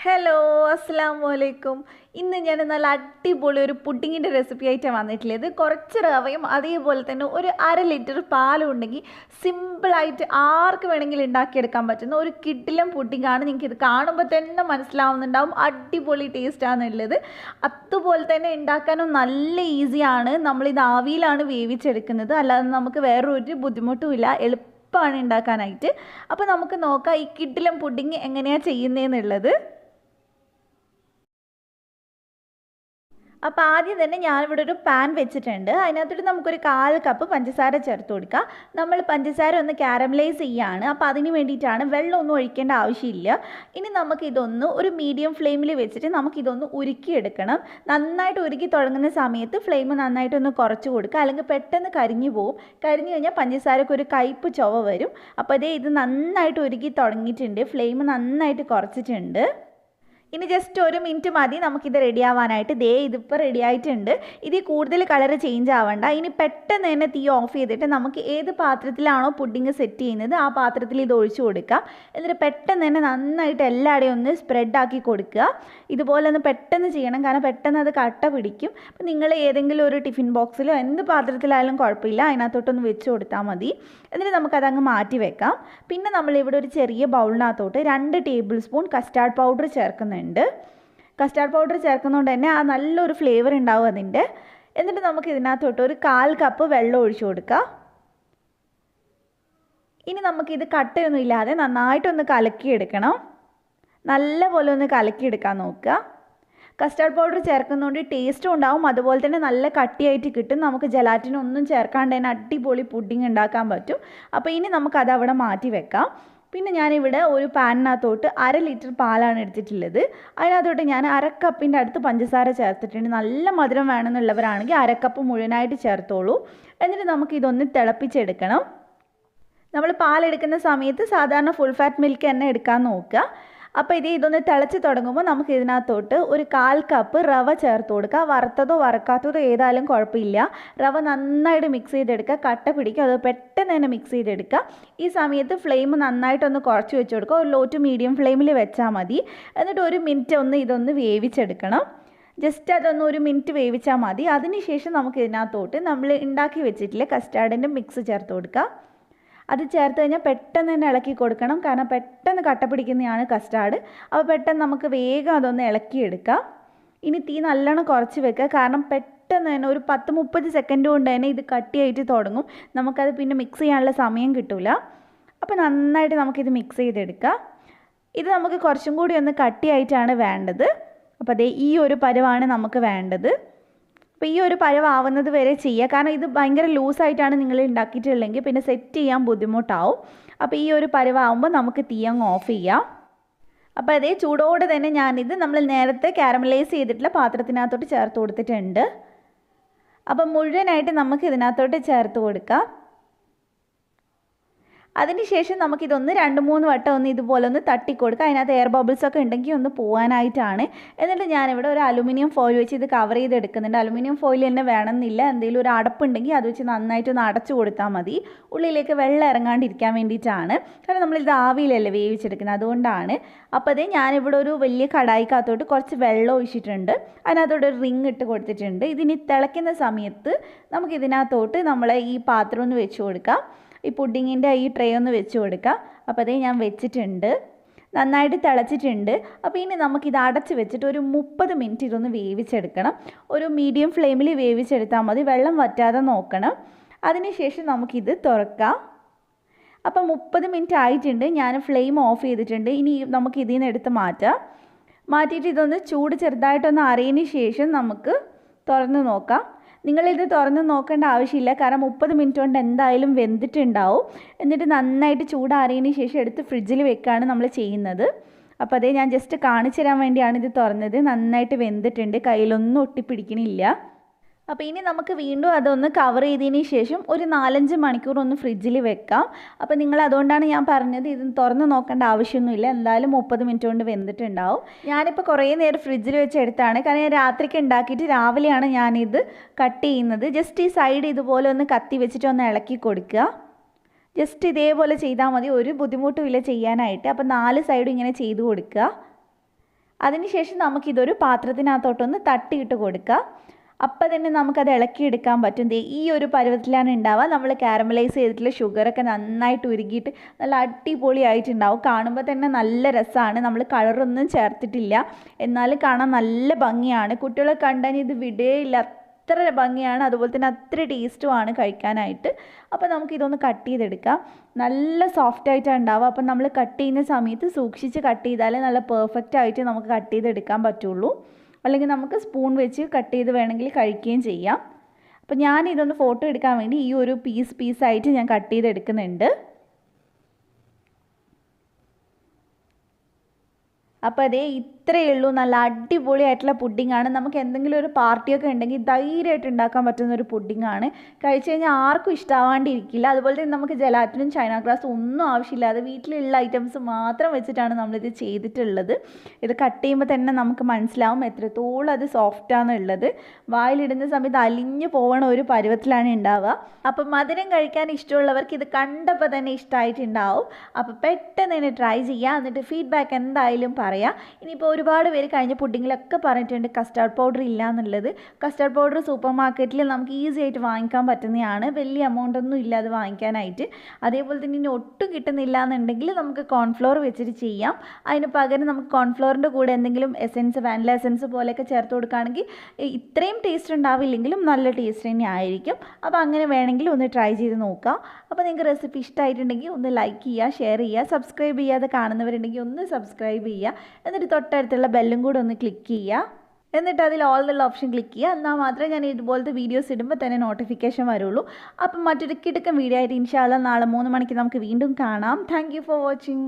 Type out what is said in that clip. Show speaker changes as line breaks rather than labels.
Hello, അസ്സലാമലൈക്കും. ഇന്ന് ഞാൻ നല്ല അടിപൊളി ഒരു പുഡിങ്ങിൻ്റെ റെസിപ്പി ആയിട്ടാണ് വന്നിട്ടുള്ളത്. കുറച്ച് റവയും അതേപോലെ തന്നെ ഒരു 1/2 ലിറ്റർ പാലും ഉണ്ടെങ്കിൽ സിമ്പിളായിട്ട് ആർക്ക് വേണമെങ്കിലും ഉണ്ടാക്കിയെടുക്കാൻ പറ്റുന്ന ഒരു കിടിലൻ പുഡിങ്ങാണ്. നിങ്ങൾക്ക് ഇത് കാണുമ്പോൾ തന്നെ മനസ്സിലാവുന്നുണ്ടാവും അടിപൊളി ടേസ്റ്റാണെന്നുള്ളത്. അതുപോലെ തന്നെ ഉണ്ടാക്കാനും നല്ല ഈസിയാണ്. നമ്മളിത് ആവിയിലാണ് വേവിച്ചെടുക്കുന്നത്, അല്ലാതെ നമുക്ക് വേറൊരു ബുദ്ധിമുട്ടുമില്ല. എളുപ്പമാണ് ഉണ്ടാക്കാനായിട്ട്. അപ്പോൾ നമുക്ക് നോക്കാം ഈ കിടിലൻ പുഡിങ് എങ്ങനെയാണ് ചെയ്യുന്നതെന്നുള്ളത്. അപ്പോൾ ആദ്യം തന്നെ ഞാനിവിടെ ഒരു പാൻ വെച്ചിട്ടുണ്ട്. അതിനകത്തോട്ട് നമുക്കൊരു 1/4 കപ്പ് പഞ്ചസാര ചേർത്ത് കൊടുക്കാം. നമ്മൾ പഞ്ചസാര ഒന്ന് കാരമലൈസ് ചെയ്യുകയാണ്. അപ്പോൾ അതിന് വേണ്ടിയിട്ടാണ്, വെള്ളമൊന്നും ഒഴിക്കേണ്ട ആവശ്യമില്ല. ഇനി നമുക്കിതൊന്ന് ഒരു മീഡിയം ഫ്ലെയിമിൽ വെച്ചിട്ട് നമുക്കിതൊന്ന് ഉരുക്കിയെടുക്കണം. നന്നായിട്ട് ഉരുക്കി തുടങ്ങുന്ന സമയത്ത് ഫ്ലെയിം നന്നായിട്ടൊന്ന് കുറച്ച് കൊടുക്കുക, അല്ലെങ്കിൽ പെട്ടെന്ന് കരിഞ്ഞു പോകും. കരിഞ്ഞു കഴിഞ്ഞാൽ പഞ്ചസാരക്ക് ഒരു കയ്പ്പ് ചുവ വരും. അപ്പോൾ ഇത് നന്നായിട്ട് ഉരുക്കി തുടങ്ങിയിട്ടുണ്ട്. ഫ്ലെയിം നന്നായിട്ട് കുറച്ചിട്ടുണ്ട്. ഇനി ജസ്റ്റ് 1 മിനിറ്റ് മതി നമുക്കിത് റെഡി ആവാനായിട്ട്. ഇതിപ്പോൾ റെഡി ആയിട്ടുണ്ട്. ഇതിൽ കൂടുതൽ കളർ ചേഞ്ച് ആവണ്ട. ഇനി പെട്ടെന്ന് തന്നെ തീ ഓഫ് ചെയ്തിട്ട് നമുക്ക് ഏത് പാത്രത്തിലാണോ പുഡിങ് സെറ്റ് ചെയ്യുന്നത് ആ പാത്രത്തിൽ ഇത് ഒഴിച്ചു കൊടുക്കുക. എന്നിട്ട് പെട്ടെന്ന് തന്നെ നന്നായിട്ട് എല്ലായിടെയും ഒന്ന് സ്പ്രെഡ് ആക്കി കൊടുക്കുക. ഇതുപോലെ ഒന്ന് പെട്ടെന്ന് ചെയ്യണം, കാരണം പെട്ടെന്ന് അത് കട്ട പിടിക്കും. അപ്പോൾ നിങ്ങൾ ഏതെങ്കിലും ഒരു ടിഫിൻ ബോക്സിലോ എന്ത് പാത്രത്തിലായാലും കുഴപ്പമില്ല, അതിനകത്തോട്ടൊന്ന് വെച്ച് കൊടുത്താൽ മതി. എന്നിട്ട് നമുക്കതങ്ങ് മാറ്റി വെക്കാം. പിന്നെ നമ്മളിവിടെ ഒരു ചെറിയ ബൗളിനകത്തോട്ട് 2 ടേബിൾ സ്പൂൺ കസ്റ്റാർഡ് പൗഡർ ചേർക്കുന്നുണ്ട്. കസ്റ്റാർഡ് പൗഡർ ചേർക്കുന്നതുകൊണ്ട് തന്നെ ആ നല്ലൊരു ഫ്ലേവർ ഉണ്ടാവും അതിൻ്റെ. എന്നിട്ട് നമുക്ക് ഇതിനകത്തോട്ട് ഒരു 1/4 കപ്പ് വെള്ളം ഒഴിച്ചു കൊടുക്കാം. ഇനി നമുക്കിത് കട്ടയൊന്നും ഇല്ലാതെ നന്നായിട്ടൊന്ന് കലക്കിയെടുക്കണം. നല്ലപോലെ ഒന്ന് കലക്കിയെടുക്കാൻ നോക്കുക. കസ്റ്റാർഡ് പൗഡർ ചേർക്കുന്നതുകൊണ്ട് ടേസ്റ്റും ഉണ്ടാവും, അതുപോലെ തന്നെ നല്ല കട്ടിയായിട്ട് കിട്ടും. നമുക്ക് ജലാറ്റിനൊന്നും ചേർക്കാണ്ട് തന്നെ അടിപൊളി പുഡിങ് ഉണ്ടാക്കാൻ പറ്റും. അപ്പോൾ ഇനി നമുക്കത് അവിടെ മാറ്റി വെക്കാം. പിന്നെ ഞാനിവിടെ ഒരു പാനിനകത്തോട്ട് 1/2 ലിറ്റർ പാലാണ് എടുത്തിട്ടുള്ളത്. അതിനകത്തോട്ട് ഞാൻ 1/2 കപ്പിൻ്റെ അടുത്ത് പഞ്ചസാര ചേർത്തിട്ടുണ്ട്. നല്ല മധുരം വേണമെന്നുള്ളവരാണെങ്കിൽ 1/2 കപ്പ് മുഴുവനായിട്ട് ചേർത്തോളൂ. എന്നിട്ട് നമുക്കിതൊന്ന് തിളപ്പിച്ചെടുക്കണം. നമ്മൾ പാലെടുക്കുന്ന സമയത്ത് സാധാരണ ഫുൾ ഫാറ്റ് മിൽക്ക് തന്നെ എടുക്കാൻ നോക്കുക. അപ്പോൾ ഇതൊന്ന് തിളച്ച് തുടങ്ങുമ്പോൾ നമുക്ക് ഇതിനകത്തോട്ട് ഒരു 1/4 കപ്പ് റവ ചേർത്ത് കൊടുക്കുക. വറുത്തതോ വറുക്കാത്തതോ ഏതായാലും കുഴപ്പമില്ല. റവ നന്നായിട്ട് മിക്സ് ചെയ്തെടുക്കുക, കട്ട പിടിക്കുക, അത് പെട്ടെന്ന് തന്നെ മിക്സ് ചെയ്തെടുക്കുക. ഈ സമയത്ത് ഫ്ലെയിം നന്നായിട്ടൊന്ന് കുറച്ച് വെച്ച് കൊടുക്കുക. ഒരു ലോ ടു മീഡിയം ഫ്ലെയിമിൽ വെച്ചാൽ മതി. എന്നിട്ട് 1 മിനിറ്റ് ഇതൊന്ന് വേവിച്ചെടുക്കണം. ജസ്റ്റ് അതൊന്ന് 1 മിനിറ്റ് വേവിച്ചാൽ മതി. അതിനുശേഷം നമുക്ക് ഇതിനകത്തോട്ട് നമ്മൾ ഉണ്ടാക്കി വെച്ചിട്ടില്ലേ കസ്റ്റാർഡിൻ്റെ മിക്സ് ചേർത്ത് കൊടുക്കുക. അത് ചേർത്ത് കഴിഞ്ഞാൽ പെട്ടെന്ന് തന്നെ ഇളക്കി കൊടുക്കണം, കാരണം പെട്ടെന്ന് കട്ട പിടിക്കുന്നതാണ് കസ്റ്റാർഡ്. അപ്പോൾ പെട്ടെന്ന് നമുക്ക് വേഗം അതൊന്ന് ഇളക്കിയെടുക്കാം. ഇനി തീ നല്ലോണം കുറച്ച് വെക്കുക, കാരണം പെട്ടെന്ന് തന്നെ ഒരു 10-30 സെക്കൻഡ് കൊണ്ട് തന്നെ ഇത് കട്ടിയായിട്ട് തുടങ്ങും. നമുക്കത് പിന്നെ മിക്സ് ചെയ്യാനുള്ള സമയം കിട്ടില്ല. അപ്പോൾ നന്നായിട്ട് നമുക്കിത് മിക്സ് ചെയ്തെടുക്കാം. ഇത് നമുക്ക് കുറച്ചും കൂടി ഒന്ന് കട്ടിയായിട്ടാണ് വേണ്ടത്. അപ്പോൾ ഈ ഒരു പരുവാണ് നമുക്ക് വേണ്ടത്. അപ്പോൾ ഈ ഒരു പരുവാവുന്നത് വരെ ചെയ്യുക, കാരണം ഇത് ഭയങ്കര ലൂസായിട്ടാണ് നിങ്ങൾ ഉണ്ടാക്കിയിട്ടുള്ളെങ്കിൽ പിന്നെ സെറ്റ് ചെയ്യാൻ ബുദ്ധിമുട്ടാവും. അപ്പോൾ ഈ ഒരു പരുവാകുമ്പോൾ നമുക്ക് തീ അങ്ങ് ഓഫ് ചെയ്യാം. അപ്പോൾ ചൂടോടെ തന്നെ ഞാനിത് നമ്മൾ നേരത്തെ കാരമലൈസ് ചെയ്തിട്ടുള്ള പാത്രത്തിനകത്തോട്ട് ചേർത്ത് കൊടുത്തിട്ടുണ്ട്. അപ്പം മുഴുവനായിട്ട് നമുക്ക് ഇതിനകത്തോട്ട് ചേർത്ത് കൊടുക്കാം. അതിനുശേഷം നമുക്കിതൊന്ന് 2-3 വട്ടം ഇതുപോലെ ഒന്ന് തട്ടിക്കൊടുക്കുക. അതിനകത്ത് എയർ ബബിൾസ് ഒക്കെ ഉണ്ടെങ്കിൽ ഒന്ന് പോകാനായിട്ടാണ്. എന്നിട്ട് ഞാനിവിടെ ഒരു അലുമിനിയം ഫോയിൽ വെച്ച് ഇത് കവർ ചെയ്തെടുക്കുന്നുണ്ട്. അലുമിനിയം ഫോയിൽ തന്നെ വേണമെന്നില്ല, എന്തെങ്കിലും ഒരു അടപ്പുണ്ടെങ്കിൽ അത് വെച്ച് നന്നായിട്ടൊന്ന് അടച്ചു കൊടുത്താൽ മതി. ഉള്ളിലേക്ക് വെള്ളം ഇറങ്ങാണ്ടിരിക്കാൻ വേണ്ടിയിട്ടാണ്, കാരണം നമ്മളിത് ആവിയിലല്ലേ വേവിച്ചെടുക്കുന്നത്, അതുകൊണ്ടാണ്. അപ്പോൾ ഞാനിവിടെ ഒരു വലിയ കടായിക്കകത്തോട്ട് കുറച്ച് വെള്ളം ഒഴിച്ചിട്ടുണ്ട്. അതിനകത്തോട്ട് ഒരു റിങ് ഇട്ട് കൊടുത്തിട്ടുണ്ട്. ഇതിനി തിളയ്ക്കുന്ന സമയത്ത് നമുക്കിതിനകത്തോട്ട് നമ്മളെ ഈ പാത്രം ഒന്ന് വെച്ച് കൊടുക്കാം. ഈ പുഡിങ്ങിൻ്റെ ഈ ട്രേ ഒന്ന് വെച്ച് കൊടുക്കാം. അപ്പോൾ ഞാൻ വെച്ചിട്ടുണ്ട്, നന്നായിട്ട് തിളച്ചിട്ടുണ്ട്. അപ്പോൾ ഇനി നമുക്കിത് അടച്ച് വെച്ചിട്ട് ഒരു 30 മിനിറ്റ് ഇതൊന്ന് വേവിച്ചെടുക്കണം. ഒരു മീഡിയം ഫ്ലെയിമിൽ വേവിച്ചെടുത്താൽ മതി, വെള്ളം വറ്റാതെ നോക്കണം. അതിനുശേഷം നമുക്കിത് തുറക്കാം. അപ്പോൾ 30 മിനിറ്റ് ആയിട്ടുണ്ട്. ഞാൻ ഫ്ലെയിം ഓഫ് ചെയ്തിട്ടുണ്ട്. ഇനി നമുക്ക് ഇതിൽ നിന്ന് എടുത്ത് മാറ്റിയിട്ട് ഇതൊന്ന് ചൂട് ചെറുതായിട്ടൊന്ന് അറിയതിന് ശേഷം നമുക്ക് തുറന്ന് നോക്കാം. നിങ്ങളിത് തുറന്ന് നോക്കേണ്ട ആവശ്യമില്ല, കാരണം 30 മിനിറ്റ് കൊണ്ട് എന്തായാലും വെന്തിട്ടുണ്ടാവും. എന്നിട്ട് നന്നായിട്ട് ചൂടാറിയതിന് ശേഷം എടുത്ത് ഫ്രിഡ്ജിൽ വെക്കുകയാണ് നമ്മൾ ചെയ്യുന്നത്. അപ്പോൾ ഞാൻ ജസ്റ്റ് കാണിച്ചു തരാൻ വേണ്ടിയാണ് ഇത് തുറന്നത്. നന്നായിട്ട് വെന്തിട്ടുണ്ട്, കയ്യിലൊന്നും ഒട്ടിപ്പിടിക്കണില്ല. അപ്പോൾ ഇനി നമുക്ക് വീണ്ടും അതൊന്ന് കവർ ചെയ്തതിന് ശേഷം ഒരു 4-5 മണിക്കൂർ ഒന്ന് ഫ്രിഡ്ജിൽ വെക്കാം. അപ്പോൾ നിങ്ങൾ അതുകൊണ്ടാണ് ഞാൻ പറഞ്ഞത് ഇത് തുറന്ന് നോക്കേണ്ട ആവശ്യമൊന്നുമില്ല, എന്തായാലും 30 മിനിറ്റ് കൊണ്ട് വെന്തിട്ടുണ്ടാവും. ഞാനിപ്പോൾ കുറേ നേരം ഫ്രിഡ്ജിൽ വെച്ച് എടുത്താണ്, കാരണം ഞാൻ രാത്രിക്ക് ഉണ്ടാക്കിയിട്ട് രാവിലെയാണ് ഞാനിത് കട്ട് ചെയ്യുന്നത്. ജസ്റ്റ് ഈ സൈഡ് ഇതുപോലെ ഒന്ന് കത്തി വെച്ചിട്ട് ഒന്ന് ഇളക്കി കൊടുക്കുക. ജസ്റ്റ് ഇതേപോലെ ചെയ്താൽ മതി, ഒരു ബുദ്ധിമുട്ടുമില്ല ചെയ്യാനായിട്ട്. അപ്പോൾ 4 സൈഡും ഇങ്ങനെ ചെയ്ത് കൊടുക്കുക. അതിനുശേഷം നമുക്കിതൊരു പാത്രത്തിനകത്തോട്ടൊന്ന് തട്ടിയിട്ട് കൊടുക്കുക. അപ്പം തന്നെ നമുക്കത് ഇളക്കിയെടുക്കാൻ പറ്റും. ഈ ഒരു പരുവത്തിലാണ് ഉണ്ടാവുക. നമ്മൾ കാരമലൈസ് ചെയ്തിട്ടുള്ള ഷുഗറൊക്കെ നന്നായിട്ട് ഉരുകിയിട്ട് നല്ല അടിപൊളിയായിട്ടുണ്ടാവും. കാണുമ്പോൾ തന്നെ നല്ല രസമാണ്. നമ്മൾ കളറൊന്നും ചേർത്തിട്ടില്ല, എന്നാലും കാണാൻ നല്ല ഭംഗിയാണ്. കുട്ടികളെ കണ്ടാൽ ഇത് വിടേയില്ല, അത്ര ഭംഗിയാണ്. അതുപോലെ തന്നെ അത്ര ടേസ്റ്റുമാണ് കഴിക്കാനായിട്ട്. അപ്പോൾ നമുക്കിതൊന്ന് കട്ട് ചെയ്തെടുക്കാം. നല്ല സോഫ്റ്റായിട്ടാണ് ഉണ്ടാവുക. അപ്പം നമ്മൾ കട്ട് ചെയ്യുന്ന സമയത്ത് സൂക്ഷിച്ച് കട്ട് ചെയ്താലേ നല്ല പെർഫെക്റ്റ് ആയിട്ട് നമുക്ക് കട്ട് ചെയ്തെടുക്കാൻ പറ്റുള്ളൂ. അല്ലെങ്കിൽ നമുക്ക് സ്പൂൺ വെച്ച് കട്ട് ചെയ്ത് വേണമെങ്കിൽ കഴിക്കുകയും ചെയ്യാം. അപ്പോൾ ഞാനിതൊന്ന് ഫോട്ടോ എടുക്കാൻ വേണ്ടി ഈ ഒരു പീസായിട്ട് ഞാൻ കട്ട് ചെയ്തെടുക്കുന്നുണ്ട്. അപ്പോൾ അതേ ഇത്രയേ ഉള്ളൂ. നല്ല അടിപൊളിയായിട്ടുള്ള പുഡിങ്ങാണ്. നമുക്ക് എന്തെങ്കിലും ഒരു പാർട്ടിയൊക്കെ ഉണ്ടെങ്കിൽ ധൈര്യമായിട്ട് ഉണ്ടാക്കാൻ പറ്റുന്ന ഒരു പുഡിങ്ങാണ്. കഴിച്ചു കഴിഞ്ഞാൽ ആർക്കും ഇഷ്ടമാവാണ്ടിരിക്കില്ല. അതുപോലെ തന്നെ നമുക്ക് ജലാറ്റിനും ചൈന ഗ്രാസും ഒന്നും ആവശ്യമില്ലാതെ വീട്ടിലുള്ള ഐറ്റംസ് മാത്രം വെച്ചിട്ടാണ് നമ്മളിത് ചെയ്തിട്ടുള്ളത്. ഇത് കട്ട് ചെയ്യുമ്പോൾ തന്നെ നമുക്ക് മനസ്സിലാവും എത്രത്തോളം അത് സോഫ്റ്റാണെന്നുള്ളത്. വായിലിടുന്ന സമയത്ത് അലിഞ്ഞു പോകണ ഒരു പരുവത്തിലാണ് ഉണ്ടാവുക. അപ്പം മധുരം കഴിക്കാൻ ഇഷ്ടമുള്ളവർക്ക് ഇത് കണ്ടപ്പോൾ തന്നെ ഇഷ്ടമായിട്ടുണ്ടാവും. അപ്പോൾ പെട്ടെന്ന് തന്നെ ട്രൈ ചെയ്യുക. എന്നിട്ട് ഫീഡ്ബാക്ക് എന്തായാലും പറയാം. ഇനിയിപ്പോൾ ഒരുപാട് പേര് കഴിഞ്ഞ പുഡിങ്ങിലൊക്കെ പറഞ്ഞിട്ടുണ്ട് കസ്റ്റാർഡ് പൗഡർ ഇല്ല എന്നുള്ളത്. കസ്റ്റാർഡ് പൗഡർ സൂപ്പർ മാർക്കറ്റിൽ നമുക്ക് ഈസി ആയിട്ട് വാങ്ങിക്കാൻ പറ്റുന്നതാണ്. വലിയ എമൗണ്ട് ഒന്നും ഇല്ല അത് വാങ്ങിക്കാനായിട്ട്. അതേപോലെ തന്നെ ഇനി ഒട്ടും കിട്ടുന്നില്ല എന്നുണ്ടെങ്കിൽ നമുക്ക് കോൺഫ്ലോർ വെച്ചിട്ട് ചെയ്യാം. അതിന് പകരം നമുക്ക് കോൺഫ്ലോറിൻ്റെ കൂടെ എന്തെങ്കിലും എസെൻസ്, വാനില എസെൻസ് പോലെയൊക്കെ ചേർത്ത് കൊടുക്കുകയാണെങ്കിൽ ഇത്രയും ടേസ്റ്റ് ഉണ്ടാവില്ലെങ്കിലും നല്ല ടേസ്റ്റ് തന്നെ ആയിരിക്കും. അപ്പോൾ അങ്ങനെ വേണമെങ്കിൽ ഒന്ന് ട്രൈ ചെയ്ത് നോക്കാം. അപ്പോൾ നിങ്ങൾക്ക് റെസിപ്പി ഇഷ്ടമായിട്ടുണ്ടെങ്കിൽ ഒന്ന് ലൈക്ക് ചെയ്യുക, ഷെയർ ചെയ്യുക. സബ്സ്ക്രൈബ് ചെയ്യാതെ കാണുന്നവരുണ്ടെങ്കിൽ ഒന്ന് സബ്സ്ക്രൈബ് ചെയ്യുക. എന്നിട്ട് തൊട്ടടുത്തുള്ള ബെല്ലും കൂടെ ഒന്ന് ക്ലിക്ക് ചെയ്യുക. എന്നിട്ട് അതിൽ ഓൾ എന്നുള്ള ഓപ്ഷൻ ക്ലിക്ക് ചെയ്യുക. എന്നാൽ മാത്രമേ ഞാൻ ഇതുപോലത്തെ വീഡിയോസ് ഇടുമ്പോൾ തന്നെ നോട്ടിഫിക്കേഷൻ വരുള്ളൂ. അപ്പം മറ്റൊരു കിടുക്കൻ വീഡിയോ ആയിട്ട് ഇൻഷാ അല്ലാഹ് നാളെ 3 മണിക്ക് നമുക്ക് വീണ്ടും കാണാം. Thank you for watching.